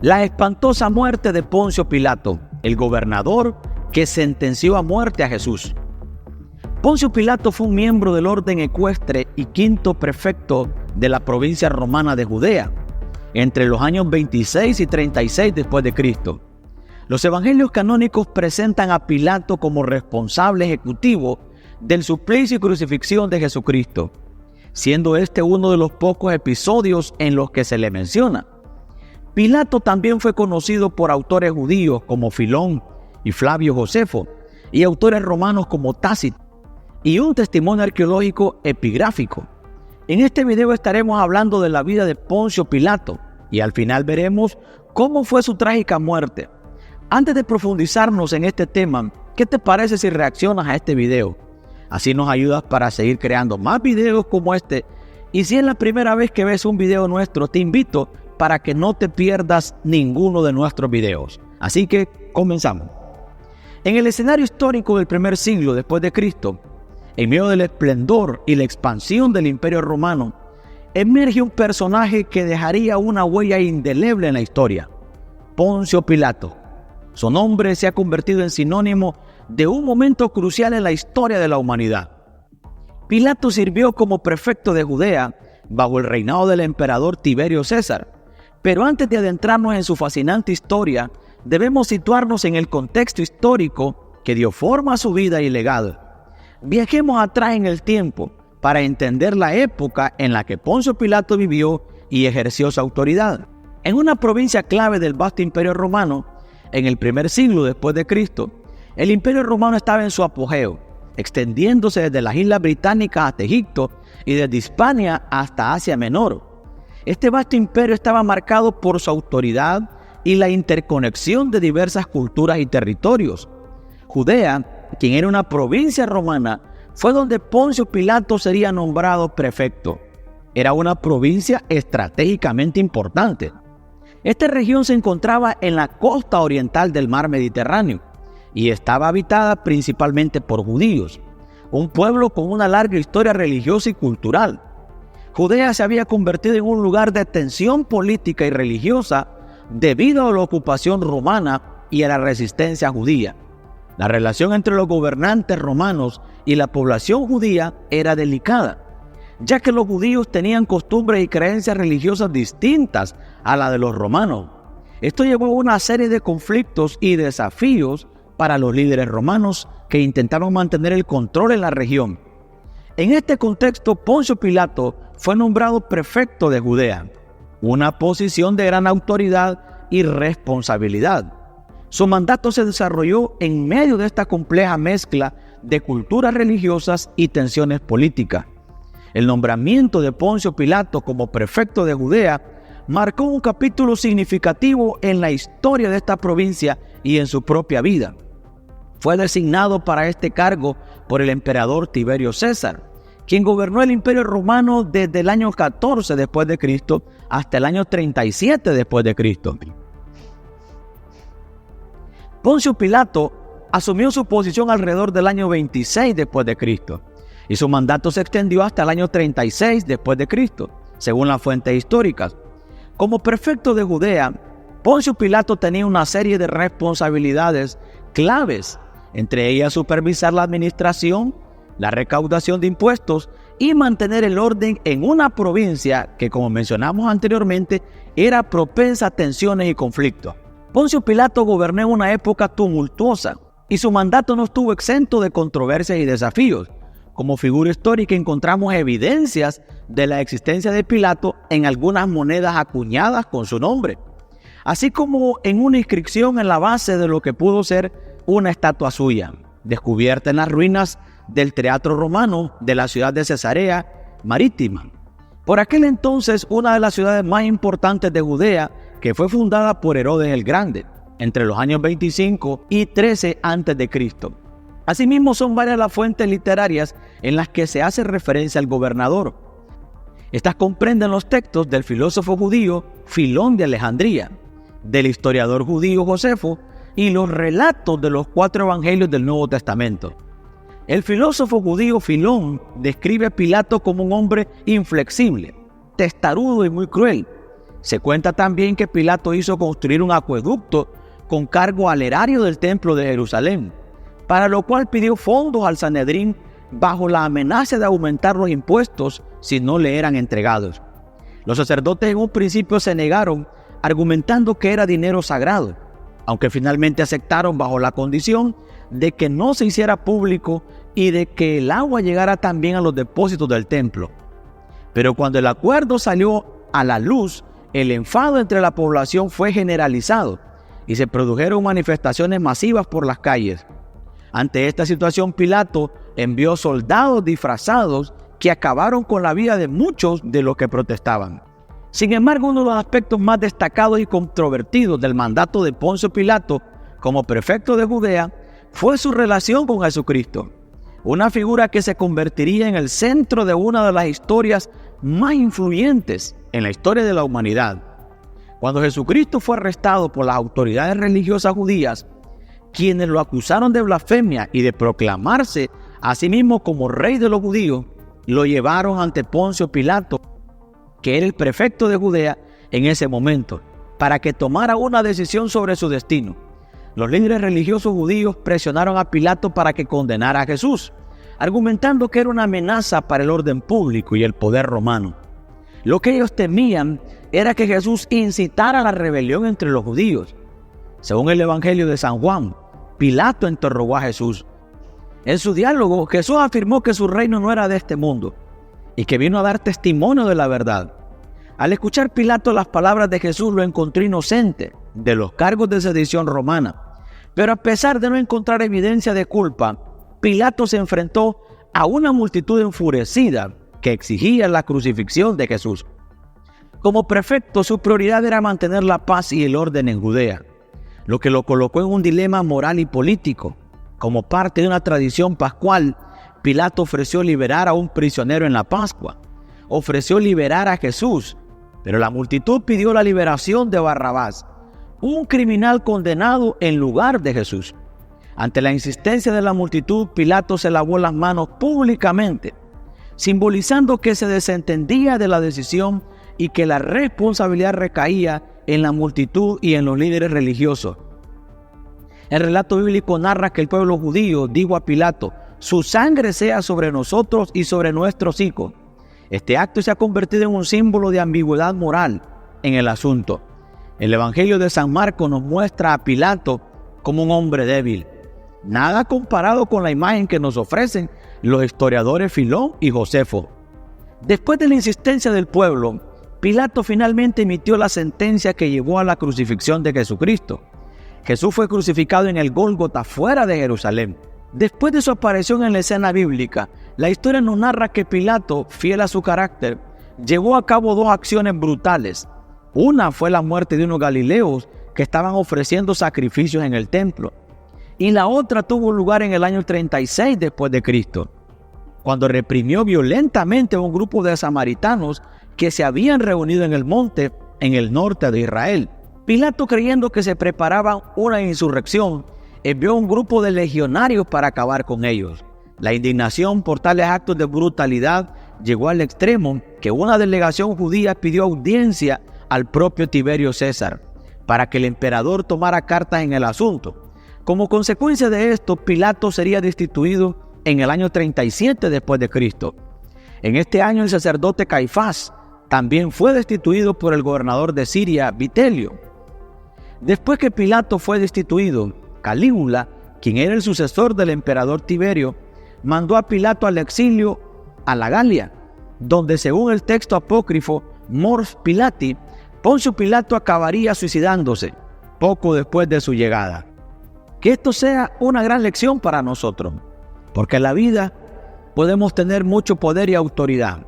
La espantosa muerte de Poncio Pilato, el gobernador que sentenció a muerte a Jesús. Poncio Pilato fue un miembro del orden ecuestre y quinto prefecto de la provincia romana de Judea, entre los años 26 y 36 después de Cristo. Los evangelios canónicos presentan a Pilato como responsable ejecutivo del suplicio y crucifixión de Jesucristo, siendo este uno de los pocos episodios en los que se le menciona. Pilato también fue conocido por autores judíos como Filón y Flavio Josefo, y autores romanos como Tácito, y un testimonio arqueológico epigráfico. En este video estaremos hablando de la vida de Poncio Pilato, y al final veremos cómo fue su trágica muerte. Antes de profundizarnos en este tema, ¿qué te parece si reaccionas a este video? Así nos ayudas para seguir creando más videos como este. Y si es la primera vez que ves un video nuestro, te invito para que no te pierdas ninguno de nuestros videos. Así que comenzamos. En el escenario histórico del primer siglo después de Cristo, en medio del esplendor y la expansión del Imperio Romano, emerge un personaje que dejaría una huella indeleble en la historia: Poncio Pilato. Su nombre se ha convertido en sinónimo de un momento crucial en la historia de la humanidad. Pilato sirvió como prefecto de Judea bajo el reinado del emperador Tiberio César. Pero antes de adentrarnos en su fascinante historia, debemos situarnos en el contexto histórico que dio forma a su vida y legado. Viajemos atrás en el tiempo para entender la época en la que Poncio Pilato vivió y ejerció su autoridad. En una provincia clave del vasto Imperio Romano, en el primer siglo después de Cristo, el Imperio Romano estaba en su apogeo, extendiéndose desde las Islas Británicas hasta Egipto y desde Hispania hasta Asia Menor. Este vasto imperio estaba marcado por su autoridad y la interconexión de diversas culturas y territorios. Judea, quien era una provincia romana, fue donde Poncio Pilato sería nombrado prefecto. Era una provincia estratégicamente importante. Esta región se encontraba en la costa oriental del mar Mediterráneo y estaba habitada principalmente por judíos, un pueblo con una larga historia religiosa y cultural. Judea se había convertido en un lugar de tensión política y religiosa debido a la ocupación romana y a la resistencia judía. La relación entre los gobernantes romanos y la población judía era delicada, ya que los judíos tenían costumbres y creencias religiosas distintas a las de los romanos. Esto llevó a una serie de conflictos y desafíos para los líderes romanos que intentaron mantener el control en la región. En este contexto, Poncio Pilato fue nombrado prefecto de Judea, una posición de gran autoridad y responsabilidad. Su mandato se desarrolló en medio de esta compleja mezcla de culturas religiosas y tensiones políticas. El nombramiento de Poncio Pilato como prefecto de Judea marcó un capítulo significativo en la historia de esta provincia y en su propia vida. Fue designado para este cargo por el emperador Tiberio César, quien gobernó el Imperio Romano desde el año 14 después de Cristo hasta el año 37 después de Cristo. Poncio Pilato asumió su posición alrededor del año 26 después de Cristo. Y su mandato se extendió hasta el año 36 después de Cristo, según las fuentes históricas. Como prefecto de Judea, Poncio Pilato tenía una serie de responsabilidades claves, entre ellas supervisar la administración, la recaudación de impuestos y mantener el orden en una provincia que, como mencionamos anteriormente, era propensa a tensiones y conflictos. Poncio Pilato gobernó en una época tumultuosa y su mandato no estuvo exento de controversias y desafíos. Como figura histórica encontramos evidencias de la existencia de Pilato en algunas monedas acuñadas con su nombre, así como en una inscripción en la base de lo que pudo ser una estatua suya, descubierta en las ruinas del Teatro Romano de la ciudad de Cesarea Marítima. Por aquel entonces, una de las ciudades más importantes de Judea, que fue fundada por Herodes el Grande, entre los años 25 y 13 a.C. Asimismo, son varias las fuentes literarias en las que se hace referencia al gobernador. Estas comprenden los textos del filósofo judío Filón de Alejandría, del historiador judío Josefo y los relatos de los 4 evangelios del Nuevo Testamento. El filósofo judío Filón describe a Pilato como un hombre inflexible, testarudo y muy cruel, Se cuenta también que Pilato hizo construir un acueducto con cargo al erario del templo de Jerusalén, para lo cual pidió fondos al Sanedrín bajo la amenaza de aumentar los impuestos si no le eran entregados. Los sacerdotes en un principio se negaron, argumentando que era dinero sagrado, aunque finalmente aceptaron bajo la condición de que no se hiciera público y de que el agua llegara también a los depósitos del templo. Pero cuando el acuerdo salió a la luz, el enfado entre la población fue generalizado y se produjeron manifestaciones masivas por las calles. Ante esta situación, Pilato envió soldados disfrazados que acabaron con la vida de muchos de los que protestaban. Sin embargo, uno de los aspectos más destacados y controvertidos del mandato de Poncio Pilato como prefecto de Judea fue su relación con Jesucristo, una figura que se convertiría en el centro de una de las historias más influyentes en la historia de la humanidad. Cuando Jesucristo fue arrestado por las autoridades religiosas judías, quienes lo acusaron de blasfemia y de proclamarse a sí mismo como rey de los judíos, lo llevaron ante Poncio Pilato, que era el prefecto de Judea en ese momento, para que tomara una decisión sobre su destino. Los líderes religiosos judíos presionaron a Pilato para que condenara a Jesús, argumentando que era una amenaza para el orden público y el poder romano. Lo que ellos temían era que Jesús incitara a la rebelión entre los judíos. Según el Evangelio de San Juan, Pilato interrogó a Jesús. En su diálogo, Jesús afirmó que su reino no era de este mundo y que vino a dar testimonio de la verdad. Al escuchar Pilato las palabras de Jesús, lo encontró inocente de los cargos de sedición romana. Pero a pesar de no encontrar evidencia de culpa, Pilato se enfrentó a una multitud enfurecida que exigía la crucifixión de Jesús. Como prefecto, su prioridad era mantener la paz y el orden en Judea, lo que lo colocó en un dilema moral y político. Como parte de una tradición pascual, Pilato ofreció liberar a un prisionero en la Pascua. Ofreció liberar a Jesús, pero la multitud pidió la liberación de Barrabás, un criminal condenado en lugar de Jesús. Ante la insistencia de la multitud, Pilato se lavó las manos públicamente, simbolizando que se desentendía de la decisión y que la responsabilidad recaía en la multitud y en los líderes religiosos. El relato bíblico narra que el pueblo judío dijo a Pilato: «Su sangre sea sobre nosotros y sobre nuestros hijos». Este acto se ha convertido en un símbolo de ambigüedad moral en el asunto. El Evangelio de San Marcos nos muestra a Pilato como un hombre débil, nada comparado con la imagen que nos ofrecen los historiadores Filón y Josefo. Después de la insistencia del pueblo, Pilato finalmente emitió la sentencia que llevó a la crucifixión de Jesucristo. Jesús fue crucificado en el Gólgota, fuera de Jerusalén. Después de su aparición en la escena bíblica, la historia nos narra que Pilato, fiel a su carácter, llevó a cabo dos acciones brutales. Una fue la muerte de unos galileos que estaban ofreciendo sacrificios en el templo, y la otra tuvo lugar en el año 36 después de Cristo, cuando reprimió violentamente a un grupo de samaritanos que se habían reunido en el monte en el norte de Israel. Pilato, creyendo que se preparaba una insurrección, envió un grupo de legionarios para acabar con ellos. La indignación por tales actos de brutalidad llegó al extremo que una delegación judía pidió audiencia al propio Tiberio César para que el emperador tomara cartas en el asunto. Como consecuencia de esto, Pilato sería destituido en el año 37 después de Cristo. En este año, el sacerdote Caifás también fue destituido por el gobernador de Siria, Vitelio. Después que Pilato fue destituido, Calígula, quien era el sucesor del emperador Tiberio, mandó a Pilato al exilio a la Galia, donde, según el texto apócrifo Mors Pilati, Poncio Pilato acabaría suicidándose poco después de su llegada. Que esto sea una gran lección para nosotros, porque en la vida podemos tener mucho poder y autoridad,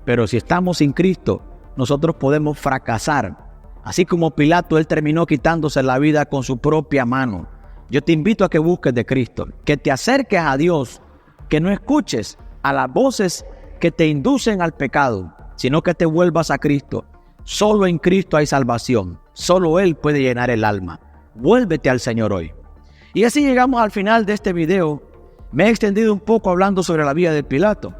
pero si estamos sin Cristo, nosotros podemos fracasar. Así como Pilato, él terminó quitándose la vida con su propia mano. Yo te invito a que busques de Cristo, que te acerques a Dios, que no escuches a las voces que te inducen al pecado, sino que te vuelvas a Cristo. Solo en Cristo hay salvación, solo Él puede llenar el alma. Vuélvete al Señor hoy. Y así llegamos al final de este video. Me he extendido un poco hablando sobre la vida de Pilato,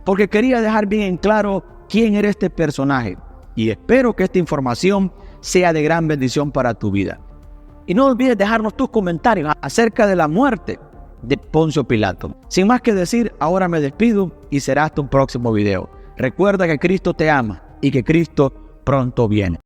porque quería dejar bien en claro quién era este personaje y espero que esta información sea de gran bendición para tu vida. Y no olvides dejarnos tus comentarios acerca de la muerte de Poncio Pilato. Sin más que decir, ahora me despido y será hasta un próximo video. Recuerda que Cristo te ama y que Cristo pronto viene.